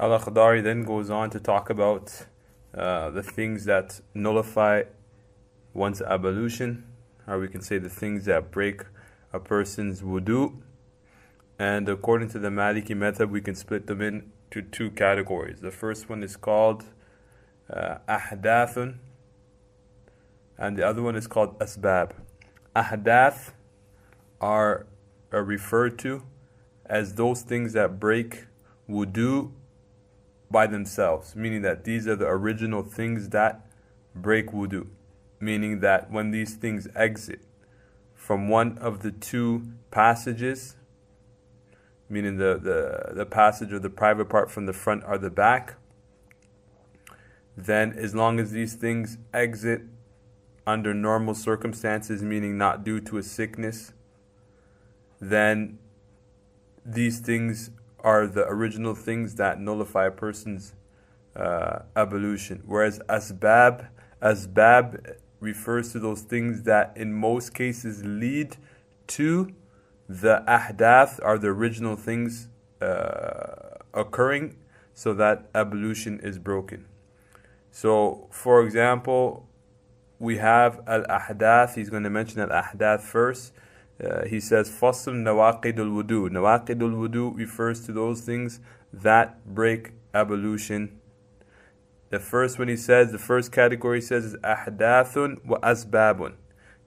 Al-Akhdari then goes on to talk about the things that nullify one's ablution, or we can say the things that break a person's wudu. And according to the Maliki method, we can split them into two categories. The first one is called ahdathun, and the other one is called asbab. Ahdath are referred to as those things that break wudu by themselves, meaning that these are the original things that break wudu, meaning that when these things exit from one of the two passages, meaning the passage or the private part from the front or the back, then as long as these things exit under normal circumstances, meaning not due to a sickness, then these things are the original things that nullify a person's ablution. Whereas asbab refers to those things that in most cases lead to the ahdath, are the original things occurring so that ablution is broken. So, for example, we have al-ahdath. He's going to mention al-ahdath first. He says, Fasl nawaqidul wudu. Nawaqidul wudu refers to those things that break ablution. The first one he says, the first category he says is ahdathun wa asbabun.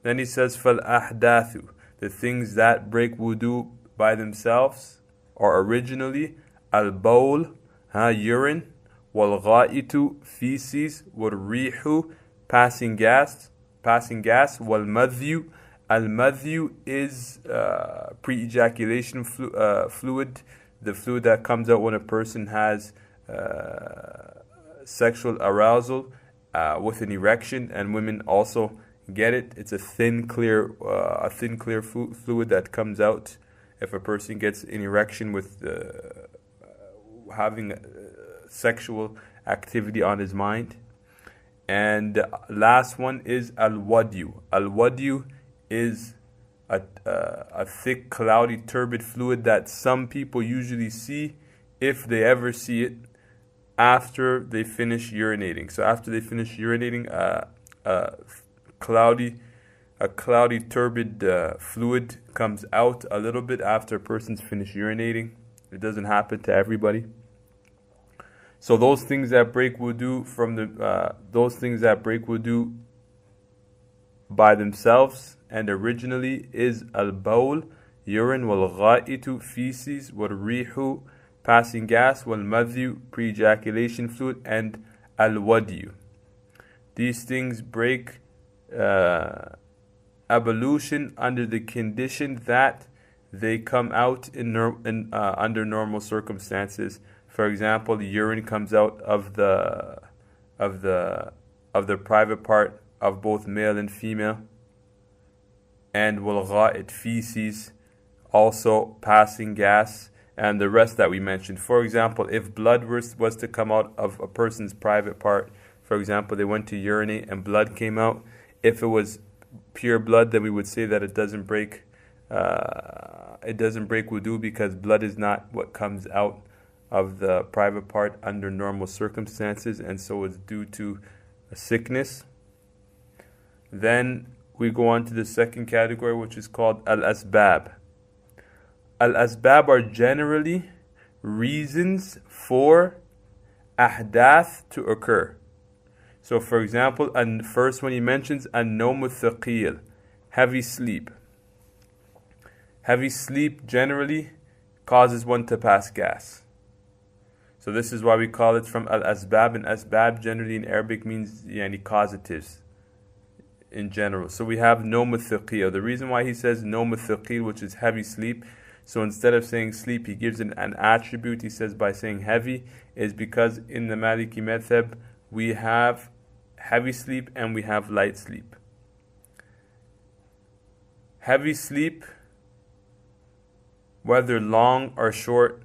Then he says, fal ahdathu. The things that break wudu by themselves or originally, al-bawl, urine, wal-gha'itu, feces, wal-rihu, passing gas, wal-madhyu. Al-madhyu is pre-ejaculation fluid, the fluid that comes out when a person has sexual arousal with an erection, and women also get it. It's a thin, clear fluid that comes out if a person gets an erection with having sexual activity on his mind. And last one is al-wadyu. Al-wadyu is a thick, cloudy, turbid fluid that some people usually see, if they ever see it, after they finish urinating. So after they finish urinating, a cloudy, turbid fluid comes out a little bit after a person's finished urinating. It doesn't happen to everybody. So those things that break wudu by themselves and originally is al-bawl, urine, wal-gha'itu, feces, wal-rihu, passing gas, wal-madhyu, pre-ejaculation fluid, and al-wadyu. These things break ablution under the condition that they come out under normal circumstances. For example, the urine comes out of the private part of both male and female, and wal-gha'it, feces, also passing gas, and the rest that we mentioned. For example, if blood was to come out of a person's private part, for example, they went to urinate and blood came out, if it was pure blood, then we would say that it doesn't break wudu, because blood is not what comes out of the private part under normal circumstances, and so it's due to a sickness. Then we go on to the second category, which is called al-asbab. Al-asbab are generally reasons for ahdath to occur. So for example, and first one he mentions, an-nawmu thaqil, heavy sleep. Heavy sleep generally causes one to pass gas. So this is why we call it from al-asbab, and asbab generally in Arabic means causatives in general. So we have nawmu thaqil. The reason why he says nawmu thaqil, which is heavy sleep, so instead of saying sleep, he gives an attribute. He says by saying heavy, is because in the Maliki madhab we have heavy sleep and we have light sleep. Heavy sleep, whether long or short,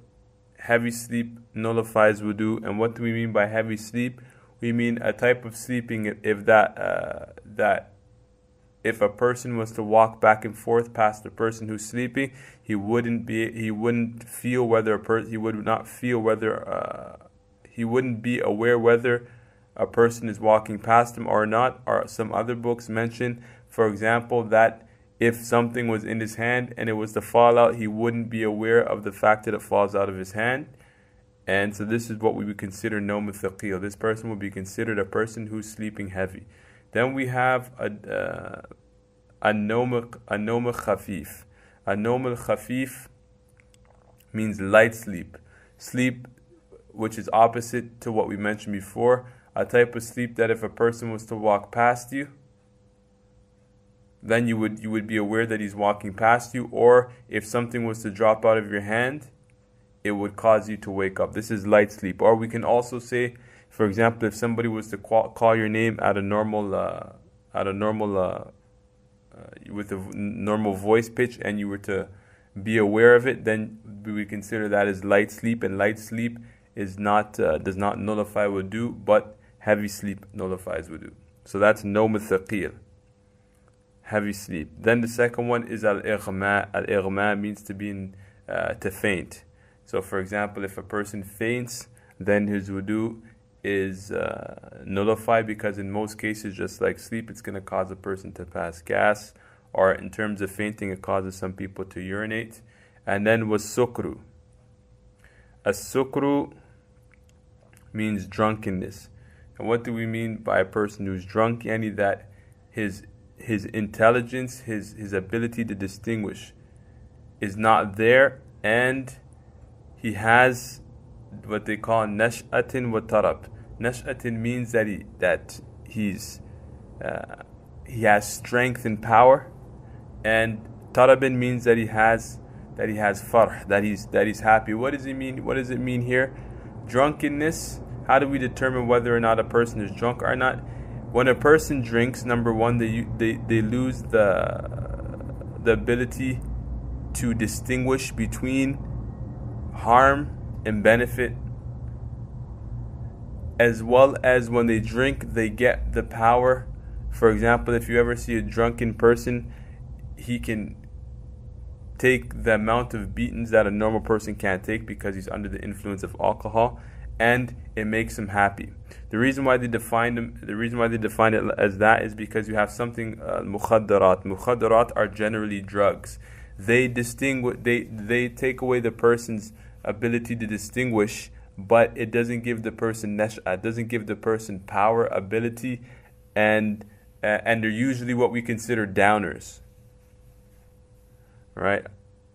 heavy sleep nullifies wudu. And what do we mean by heavy sleep? We mean a type of sleeping if a person was to walk back and forth past the person who's sleeping, he would not feel whether He wouldn't be aware whether a person is walking past him or not. Or some other books mention, for example, that if something was in his hand and it was to fall out, he wouldn't be aware of the fact that it falls out of his hand. And so this is what we would consider nawm thaqil. This person would be considered a person who's sleeping heavy. Then we have a nawm khafif. A nawm khafif means light sleep. Sleep which is opposite to what we mentioned before. A type of sleep that if a person was to walk past you, then you would be aware that he's walking past you, or if something was to drop out of your hand, it would cause you to wake up. This is light sleep. Or we can also say, for example, if somebody was to call your name at a normal with a normal voice pitch, and you were to be aware of it, then we would consider that as light sleep. And light sleep is not does not nullify wudu, but heavy sleep nullifies wudu. So that's nawm thaqil, heavy sleep. Then the second one is al-ighma. Al-ighma means to faint. So for example, if a person faints, then his wudu is nullified, because in most cases, just like sleep, it's going to cause a person to pass gas, or in terms of fainting, it causes some people to urinate. And then was sukru. As-sukru means drunkenness. And what do we mean by a person who's drunk? Yani that his intelligence, his ability to distinguish is not there, and he has what they call nash'atin wa tarab. Nash'atin means that he has strength and power, and tarabin means that he has farh, that he's happy. What does he mean? What does it mean here? Drunkenness. How do we determine whether or not a person is drunk or not? When a person drinks, number one, they lose the ability to distinguish between harm and benefit, as well as when they drink, they get the power. For example, if you ever see a drunken person, he can take the amount of beatings that a normal person can't take, because he's under the influence of alcohol, and it makes him happy. The reason why they define it as that is because you have something mukhaddarat. Mukhaddarat are generally drugs. They take away the person's ability to distinguish, but it doesn't give the person nash'ah, it doesn't give the person power, ability, and they're usually what we consider downers. Right?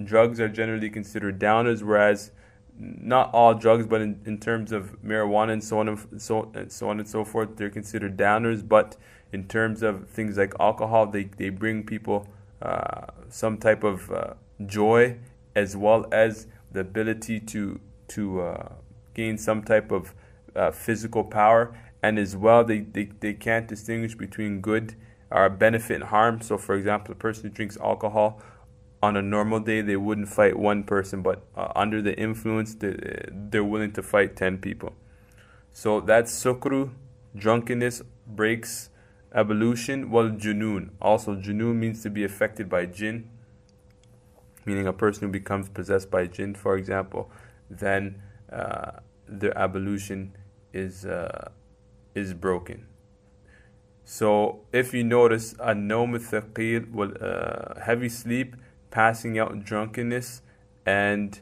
Drugs are generally considered downers, whereas not all drugs, but in terms of marijuana and so on and so forth, they're considered downers. But in terms of things like alcohol, they bring people some type of joy, as well as the ability to gain some type of physical power, and as well they can't distinguish between good or benefit and harm. So for example, a person who drinks alcohol, on a normal day, they wouldn't fight one person, but under the influence, they're willing to fight 10 people. So that's sukru, drunkenness, breaks ablution. Wal junoon. Also, junoon means to be affected by jinn, meaning a person who becomes possessed by jinn, for example, then their ablution is broken. So if you notice, a nawm thaqil, heavy sleep, passing out, drunkenness, and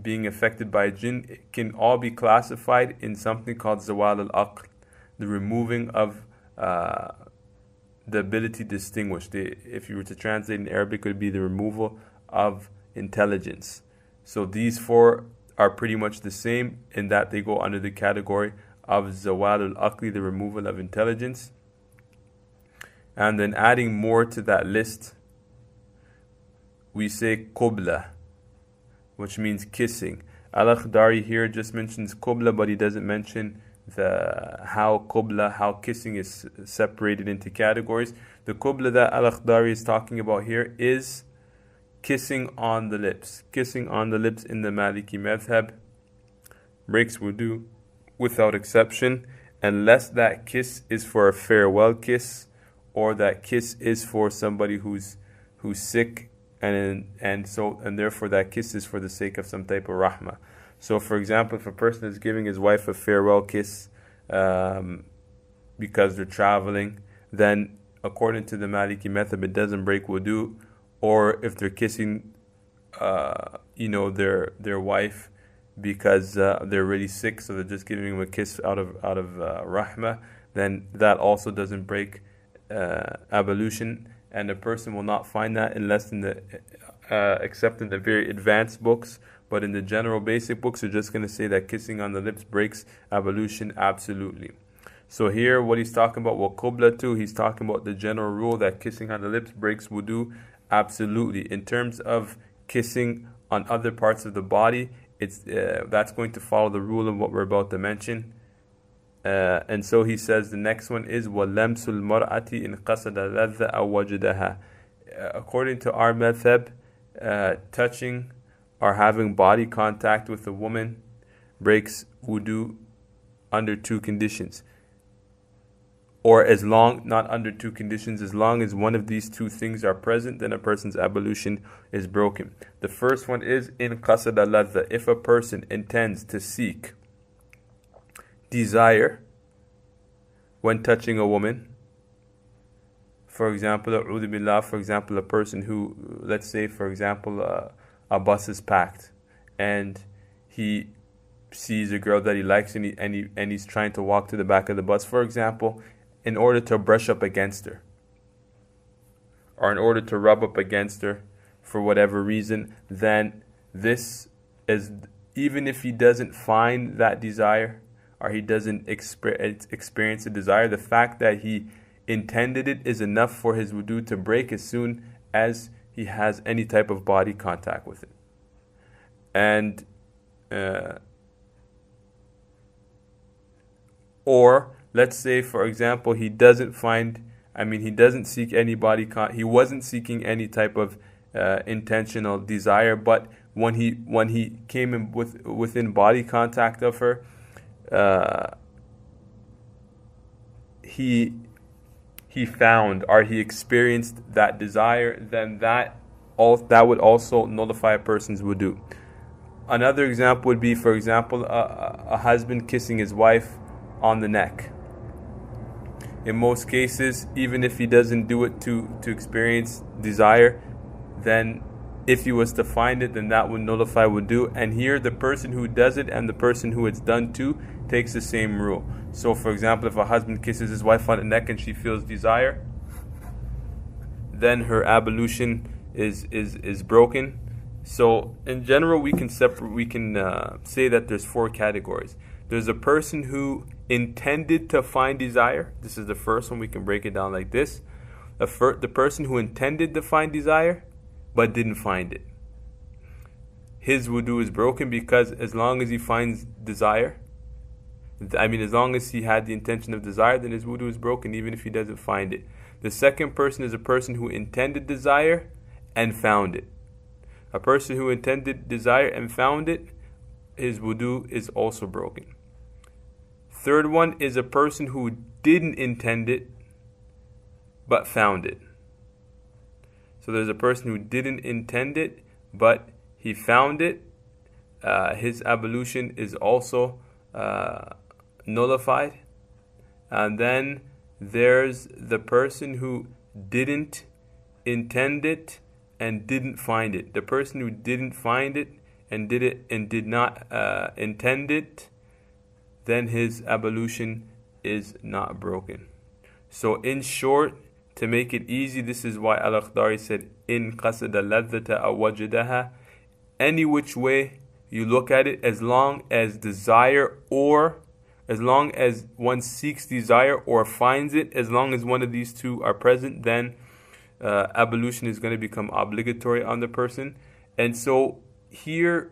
being affected by jinn, it can all be classified in something called zawal al-aql, the removing of the ability to distinguish. If you were to translate in Arabic, it would be the removal of intelligence. So these four are pretty much the same in that they go under the category of zawal al-aqli, the removal of intelligence. And then adding more to that list, we say qubla, which means kissing. Al-Akhdari here just mentions qubla, but he doesn't mention how kissing is separated into categories. The qubla that Al-Akhdari is talking about here is kissing on the lips. Kissing on the lips in the Maliki madhab breaks wudu without exception, unless that kiss is for a farewell kiss, or that kiss is for somebody who's sick and therefore that kiss is for the sake of some type of rahmah. So, for example, if a person is giving his wife a farewell kiss because they're traveling, then according to the Maliki method, it doesn't break wudu. Or if they're kissing, their wife because they're really sick, so they're just giving them a kiss out of rahmah, then that also doesn't break ablution, and a person will not find that unless except in the very advanced books. But in the general basic books, they're just going to say that kissing on the lips breaks ablution absolutely. So here, what he's talking about, وَقُبْلَةُ, he's talking about the general rule that kissing on the lips breaks wudu absolutely. In terms of kissing on other parts of the body, that's going to follow the rule of what we're about to mention. And so he says the next one is وَلَمْسُ الْمَرْأَةِ إِنْ قَصَدَ لَذَّ أَوْ وَجَدَهَا. According to our method, touching or having body contact with a woman breaks wudu under two conditions. Or not under two conditions, as long as one of these two things are present, then a person's ablution is broken. The first one is in qasada ladha, if a person intends to seek desire when touching a woman. For example, a'udhu billah, a person who, let's say, for example, a bus is packed and he sees a girl that he likes and he's trying to walk to the back of the bus, for example, in order to brush up against her or in order to rub up against her for whatever reason, then this is, even if he doesn't find that desire or he doesn't experience a desire, the fact that he intended it is enough for his wudu to break as soon as he has any type of body contact with it. And or let's say, for example, he wasn't seeking any type of intentional desire, but when he came in within body contact of her, he found or he experienced that desire, then that would also nullify a person's wudu. Another example would be, for example, a husband kissing his wife on the neck. In most cases, even if he doesn't do it to experience desire, then if he was to find it, then that would nullify wudu. And here, the person who does it and the person who it's done to takes the same rule. So, for example, if a husband kisses his wife on the neck and she feels desire, then her ablution is broken. So, in general, we can say that there's four categories. There's a person who intended to find desire. This is the first one. We can break it down like this. The person who intended to find desire but didn't find it. His wudu is broken because as long as he finds desire, as long as he had the intention of desire, then his wudu is broken even if he doesn't find it. The second person is a person who intended desire and found it. A person who intended desire and found it, his wudu is also broken. Third one is a person who didn't intend it but found it. So there's a person who didn't intend it but he found it. His ablution is also nullified. And then there's the person who didn't intend it and didn't find it. The person who didn't find it and did not intend it, then his ablution is not broken. So in short, to make it easy, this is why Al-Akhdari said, in qasada ladhata aw wajadaha, any which way you look at it, as long as desire or as long as one seeks desire or finds it, as long as one of these two are present, then ablution is going to become obligatory on the person. And so here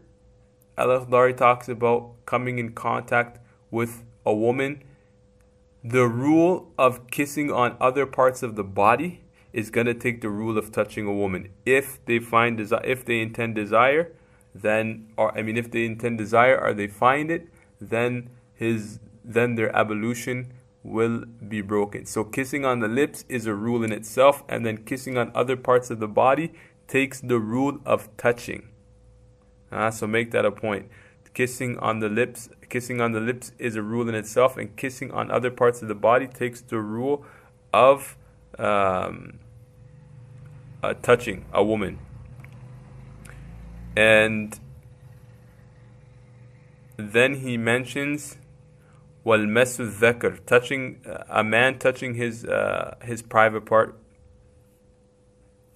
Al-Akhdari talks about coming in contact with a woman. The rule of kissing on other parts of the body is going to take the rule of touching a woman. If they intend desire, then if they intend desire or they find it, then their ablution will be broken. So kissing on the lips is a rule in itself, and then kissing on other parts of the body takes the rule of touching. So make that a point. Kissing on the lips is a rule in itself, and kissing on other parts of the body takes the rule of touching a woman. And then he mentions وَالْمَسُ الذَّكَرِ, touching a man touching his private part.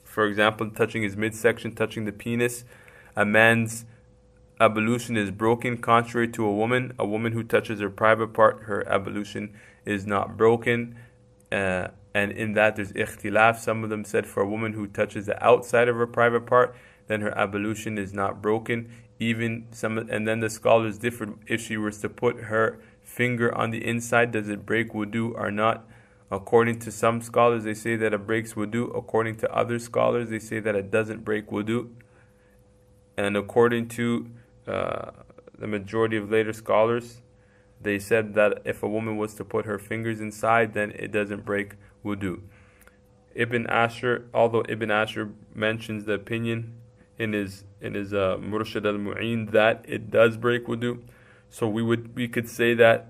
For example, touching his midsection, touching the penis. A man's ablution is broken, contrary to a woman. A woman who touches her private part, her ablution is not broken. And in that there's ikhtilaf. Some of them said for a woman who touches the outside of her private part, then her ablution is not broken. And then the scholars differed. If she was to put her finger on the inside, does it break wudu or not? According to some scholars, they say that it breaks wudu. According to other scholars, they say that it doesn't break wudu. And according to the majority of later scholars, they said that if a woman was to put her fingers inside, then it doesn't break wudu. Although Ibn Ashur mentions the opinion in his Murshid al-Mu'in that it does break wudu, so we could say that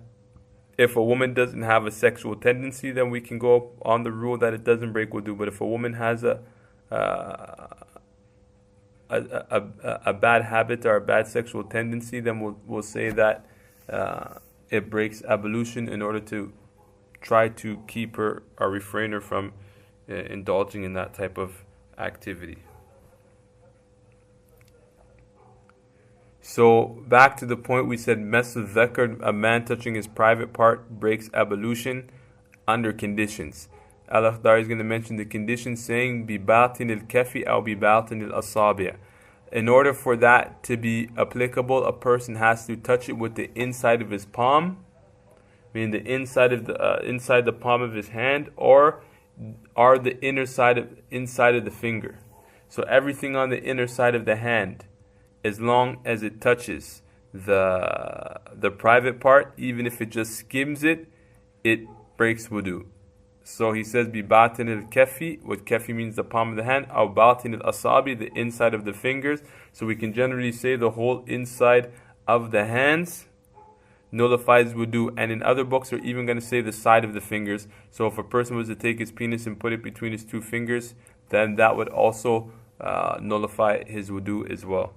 if a woman doesn't have a sexual tendency, then we can go on the rule that it doesn't break wudu. But if a woman has a bad habit or a bad sexual tendency, then we'll say that it breaks ablution in order to try to keep her or refrain her from indulging in that type of activity. So back to the point we said, masu dhakar, a man touching his private part breaks ablution under conditions. Al-Akhdari is going to mention the conditions, saying bi batin al-kafi aw bi batin al-asabi'. In order for that to be applicable, a person has to touch it with the inside of his palm, meaning the inside of the palm of his hand, or the inside of the finger. So everything on the inner side of the hand, as long as it touches the private part, even if it just skims it, it breaks wudu. So he says, bi batin al-kafi, what kafi means the palm of the hand, or batin al-asabi, the inside of the fingers. So we can generally say the whole inside of the hands nullifies wudu. And in other books, they're even going to say the side of the fingers. So if a person was to take his penis and put it between his two fingers, then that would also nullify his wudu as well.